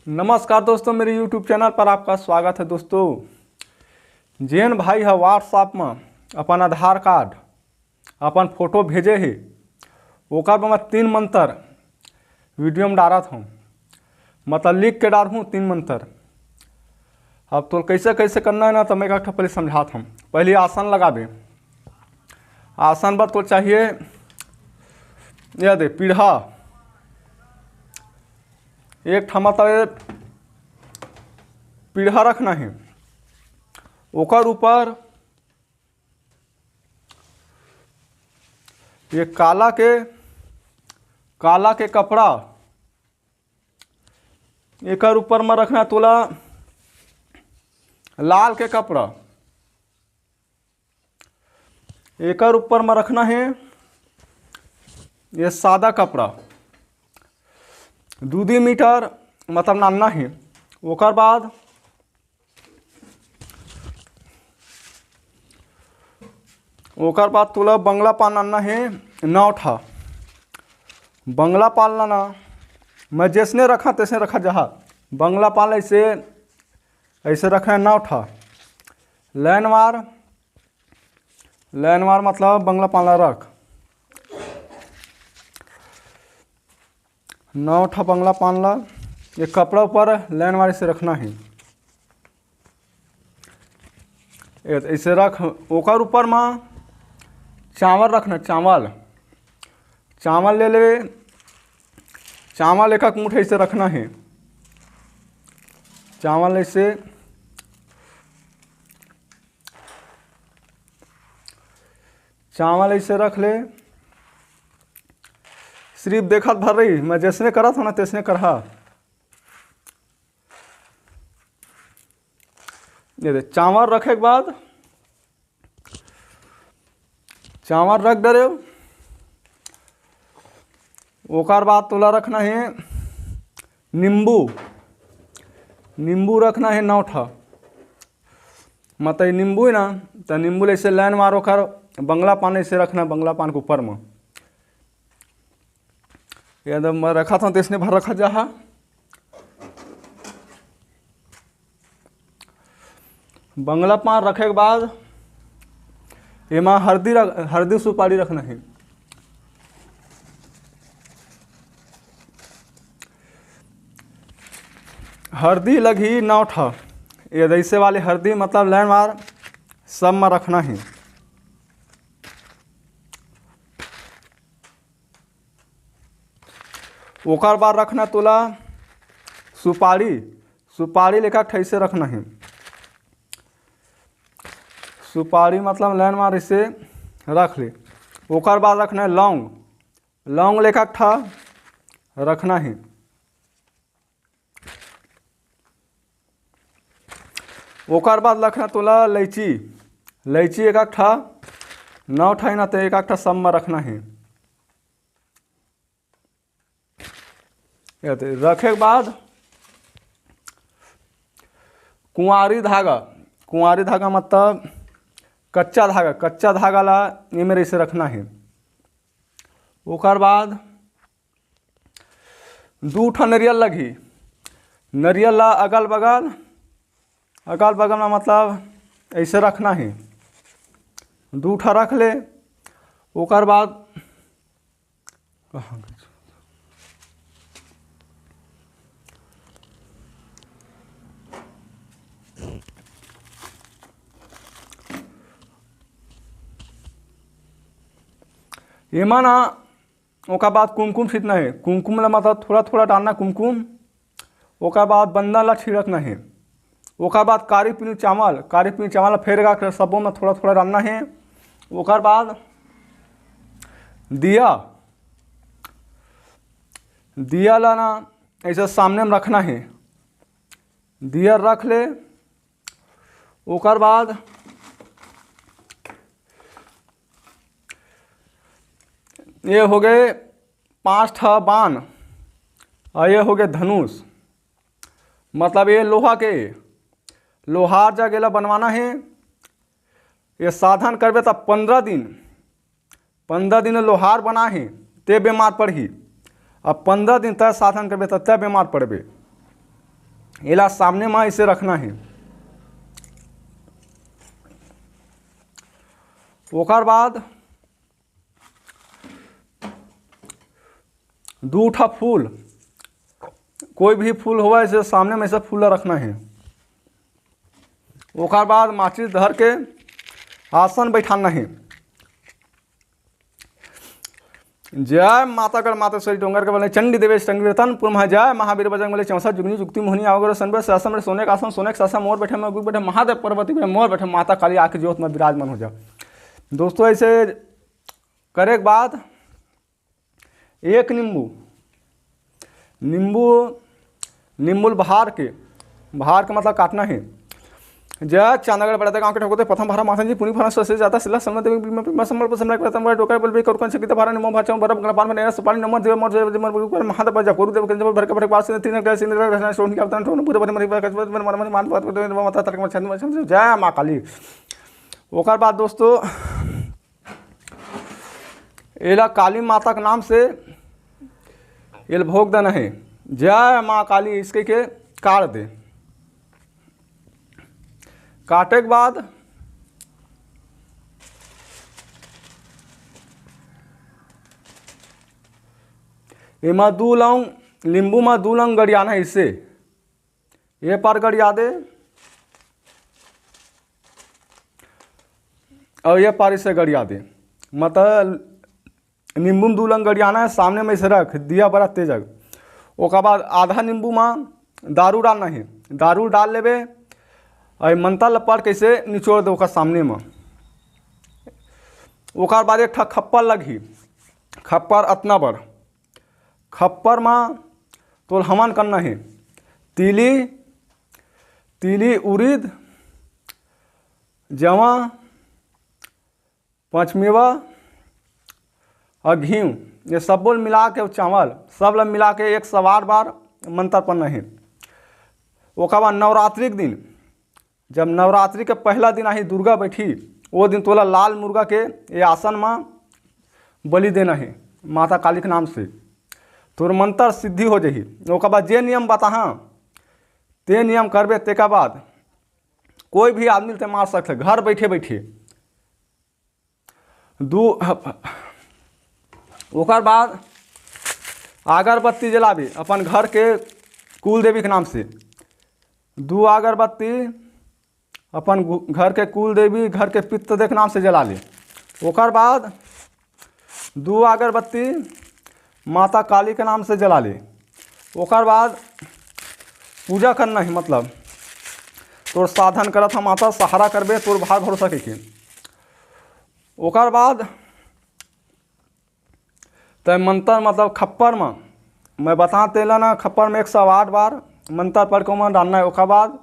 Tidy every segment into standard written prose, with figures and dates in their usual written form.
नमस्कार दोस्तों, मेरे YouTube चैनल पर आपका स्वागत है। दोस्तों जेन भाई है व्हाट्सएप में अपन आधार कार्ड अपन फोटो भेजे ही ओकर पर मैं 3 मंत्र वीडियो में डालत हूँ, मतलब लिख के डाल हूँ 3 मंत्र। अब तो कैसे कैसे करना है ना, तो मैं एक पहले समझाता हूँ। पहले आसन लगा दे। आसन पर तो चाहिए यह दे पीढ़ा एक मतलब पीढ़ा रखना है। ओकर ऊपर ये काला के कपड़ा एकर ऊपर में रखना। तोला लाल के कपड़ा एकर ऊपर में रखना है। ये सादा कपड़ा 2 मीटर मतलब नाना है। ओकर बाद तोला बंगला पान आना है 9 ठा। बंगला पाल लाना मैं जैसने रखा तैसे रखा। जहाँ बंगला पाल ऐसे रखा है 9 ठा। लाइन मार मतलब बंगला पाला रख 9 ठा बंगला पान ला। ये कपड़ा ऊपर लाइन वाले से रखना है। ऐसे रख। ओकर ऊपर में चावल रखना। चावल ले ले। चावल एक मुठ्ठी ऐसे रखना है। चावल ऐसे रख ले। सिर्फ देखत भर रही मैं जैसने करा था ना तैसने करहा। ये दे चावल रखे के बाद चावल रख डरे। ओकर बाद तोला रखना है नींबू रखना है 9 ठा। मतलब नींबू है ना, तो नींबू ऐसे लाइन मारो कर बंगला पान ऐसे रखना। बंगला पान के ऊपर में एकदम मैं रखा था तो इसने भर रखा जहा। बंगला पान रखे के बाद एमा हल्दी सुपारी रखना है। हल्दी लगी 9 ठा। ये ऐसे वाली हल्दी मतलब लाइन मार सब में रखना है। ओकर बाद रखना तोला सुपारी लेकर ठैसे रखना है। सुपारी मतलब लाइन मार इसे रख ले। ओकर बाद रखना है लौंग लेकर ठा रखना है। ओकर बाद रखना तोला इलायची एक ठा 9 ठा ना, तो एक ठा सब में रखना है। रखे के बाद कुंवारी धागा मतलब कच्चा धागा ला ये मेरे इसे रखना है। ओकर बाद 2 ठा नरियल लगी। नरियल ला अगल बगल में मतलब ऐसे रखना है। 2 ठा रख ले। ओकर बाद एमा ना ओकर बाद कुमकुम छीटना है। कुमकुम ला मतलब थोड़ा डालना कुमकुम। ओकर बाद बंदा ला छिड़कना है। ओकर बाद कारी पीली चावल फेर सबों में थोड़ा डालना है। ओकर बाद दिया लाना ऐसे सामने में रखना है। दिया रख ले। ओकर बाद ये हो गए 5 ठा बाण और ये हो गए धनुष। मतलब ये लोहार जगह बनवाना है। ये साधन करबे तब 15 दिन लोहार बना है ते बीमार पड़ी। अब 15 दिन तक साधन करबे तब बीमार पड़बे। एला सामने में इसे रखना है। ओकर बाद दू ठा फूल, कोई भी फूल हुआ इसे सामने में ऐसे फूल रखना है। ओकर बाद माचिस धर के आसन बैठाना है। जय माता कर माता श्री डोंगर के बोले चंडी देवेश टंगी तन पुरम जय महावीर बजरंग बोले चौसा जुगनी जुक्ति मोहनी आवगर सनबे सहसम रे सोने का आसन सोने का सहसा मोर बैठे में बैठे महादेव पर्वती में मोर बैठे माता काली आके ज्योत में विराजमान हो जा। दोस्तों ऐसे करे के बाद एक नींबू बहार के मतलब काटना है। जय चांदगढ़ पड़ता गांव के ठोकते प्रथम भारा मासन जी पुनी भारा से जाता सिला समझ समल पर समल प्रथम भारा टोकर बल भी कर कौन सकित भारा निमो भाचा बरफ गणपान में नया सुपारी नमः देव मोर महादेव बजा गुरु देव के भर के पास तीन का सिंह रहना सोनी का अवतार पूरे बने मर मान बात माता तक में छंद जय मां काली। ओकर बाद दोस्तों एला काली माता के नाम से एल भोग देना है। जय माँ काली इसके के काट दे। काटे के बाद एमा 2 लौंग नींबू में 2 लौंग गड़ियाना है। इससे ये पर गड़िया दे और ये पर इसे गड़िया दे। मतलब नींबू में 2 लौंग गड़ियाना है, सामने में इसे रख दिया बड़ा तेजक। ओकर बाद आधा नींबू में दारू डालना है। दारू डाल लेबे और मंत्र लपट कैसे निचोड़ दे ओकर सामने में। ओकर बाद एक खप्पर लगी, खप्पर अतना बड़ खप्पर में तो हवन करना है। तीली उड़ीद जवा पंचमेवा और घी ये सब बोल मिला के चावल सब लोग मिला के 108 बार मंत्र पढ़ना है। ओकर बाद नवरात्रि के दिन जब नवरात्रि के पहला दिन आई दुर्गा बैठी वो दिन तोला लाल मुर्गा के ये आसन में बलि देना है माता काली के नाम से, तोर मंत्र सिद्धि हो जाही। ओकर बाद जे नियम बताहा ते नियम करबे तेका बाद कोई भी आदमी ते मार सकते घर बैठे बैठे। ओकर बाद अगरबत्ती जलाबी अपन घर के कुल देवी के नाम से। 2 अगरबत्ती अपन घर के कुल देवी घर के पित्त देव के नाम से जला ले। ओकर बाद 2 अगरबत्ती माता काली के नाम से जला ले। ओकर बाद पूजा करना है, मतलब तोर साधन करत हम माता सहारा करबे तोर भाग भरोसा के। ओकर बाद तो मंत्र मतलब खप्पर में मैं बता तेला ना खप्पर में 108 बार मंत्र पढ़ के वहाँ डालना है। ओकर बाद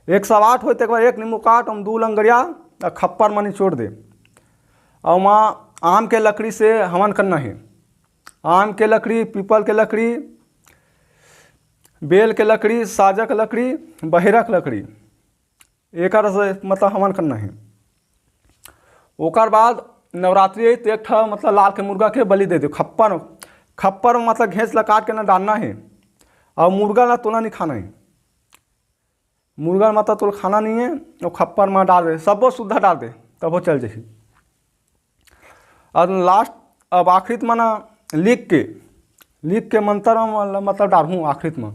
108 होते के बाद एक नींबू काट हम 2 लंगड़िया खप्पर में निचोड़ दे और वहाँ आम के लकड़ी से हवन करना है। आम के लकड़ी, पीपल के लकड़ी, बेल के लकड़ी, साजा के लकड़ी, बहेरा के लकड़ी एक से मतलब हवन करना है। ओकर बाद नवरात्रि है तो एक ठा मतलब लाल के मुर्गा के बलि दे दो। खप्पर मतलब घेंस ला काट के ना डालना है और मुर्गा ला तोला नहीं खाना है। मुर्गा मतलब तो खाना नहीं है और खप्पर में डाल दे, सब वो सुधा डाल दे तब वो चल जाए। और लास्ट अब आखिर में ना लिख के मंत्र मतलब डालूँ आखिर में।